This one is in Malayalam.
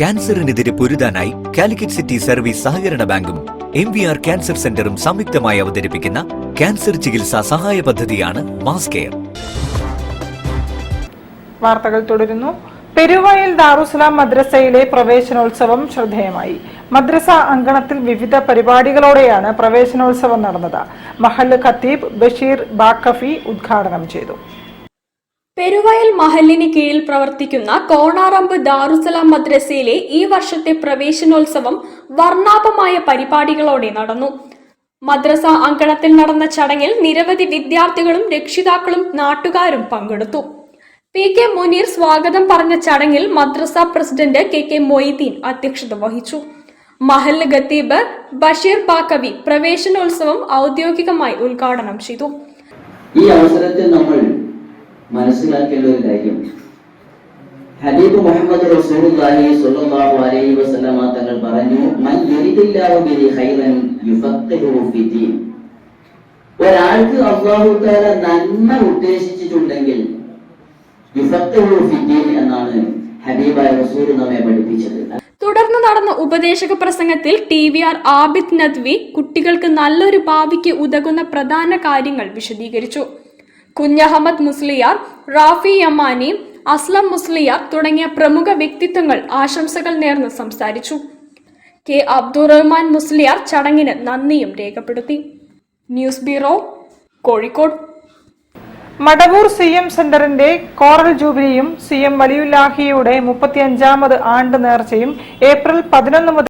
ക്യാൻസറിനെതിരെ പൊരുതാനായി കാലിക്കറ്റ് സിറ്റി സർവീസ് സഹകരണ ബാങ്കും MVR ക്യാൻസർ സെന്ററും സംയുക്തമായി അവതരിപ്പിക്കുന്ന ക്യാൻസർ ചികിത്സാ സഹായ പദ്ധതിയാണ് മാസ് കെയർ. വാർത്തകൾ തുടരുന്നു. പെരുവയൽ ദാറുസ്സലാം മദ്രസയിലെ പ്രവേശനോത്സവം ശ്രദ്ധേയമായി. മദ്രസ അങ്കണത്തിൽ വിവിധ പരിപാടികളോടെയാണ് പ്രവേശനോത്സവം നടന്നത്. മഹല്ല് ഖത്തീബ് ബഷീർ ബാക്കഫി ഉദ്ഘാടനം ചെയ്തു. പെരുവയൽ മഹല്ലിന് കീഴിൽ പ്രവർത്തിക്കുന്ന കോണാറമ്പ് ദാറുസ്സലാം മദ്രസയിലെ ഈ വർഷത്തെ പ്രവേശനോത്സവം വർണ്ണാഭമായ പരിപാടികളോടെ നടന്നു. മദ്രസ അങ്കണത്തിൽ നടന്ന ചടങ്ങിൽ നിരവധി വിദ്യാർത്ഥികളും രക്ഷിതാക്കളും നാട്ടുകാരും പങ്കെടുത്തു. PK മുനീർ സ്വാഗതം പറഞ്ഞ ചടങ്ങിൽ മദ്രസ പ്രസിഡന്റ് KK മൊയ്തീൻ അധ്യക്ഷത വഹിച്ചു. മഹല്ല് ഖത്തീബ് ബഷീർ ബാക്കവി പ്രവേശനോത്സവം ഔദ്യോഗികമായി ഉദ്ഘാടനം ചെയ്തു. ഈ അവസരത്തിൽ നമ്മൾ മനസ്സിലാക്കേണ്ട ഒരു കാര്യം, ഹബീബ് മുഹമ്മദ് റസൂലുള്ളാഹി സ്വല്ലല്ലാഹു അലൈഹി വസല്ലമ തങ്ങൾ പറഞ്ഞു, മൻ യുരിദില്ലാഹു ബിഹി ഖൈറൻ യുഫഖിഹുഹു ഫിദ്ദീൻ. ഒരാൾക്ക് അല്ലാഹു തആല നന്മ ഉദ്ദേശിച്ചിട്ടുണ്ടെങ്കിൽ യുഫഖിഹുഹു ഫിദ്ദീൻ എന്നാണ് ഹബീബായ റസൂൽ നമ്മെ പഠിപ്പിച്ചത്. തുടർന്ന് നടന്ന ഉപദേശക പ്രസംഗത്തിൽ TVR ആബിദ് നദ്വി കുട്ടികൾക്ക് നല്ലൊരു ഭാവിക്ക് ഉതകുന്ന പ്രധാന കാര്യങ്ങൾ വിശദീകരിച്ചു. കുഞ്ഞഹമ്മദ് മുസ്ലിയാർ, റാഫി യമാനി, അസ്ലം മുസ്ലിയാർ തുടങ്ങിയ പ്രമുഖ വ്യക്തിത്വങ്ങൾ ആശംസകൾ നേർന്ന് സംസാരിച്ചു. K അബ്ദുറഹ്മാൻ മുസ്ലിയാർ ചടങ്ങിന് നന്ദിയും രേഖപ്പെടുത്തി. News bureau, Kozhikode. Madavoor CM സെന്ററിന്റെ കോറൽ ജൂബിലിയും CM വലിയുല്ലാഹിയുടെ 35ാമത് ആണ്ട് നേർച്ചയും ഏപ്രിൽ 11 മുതൽ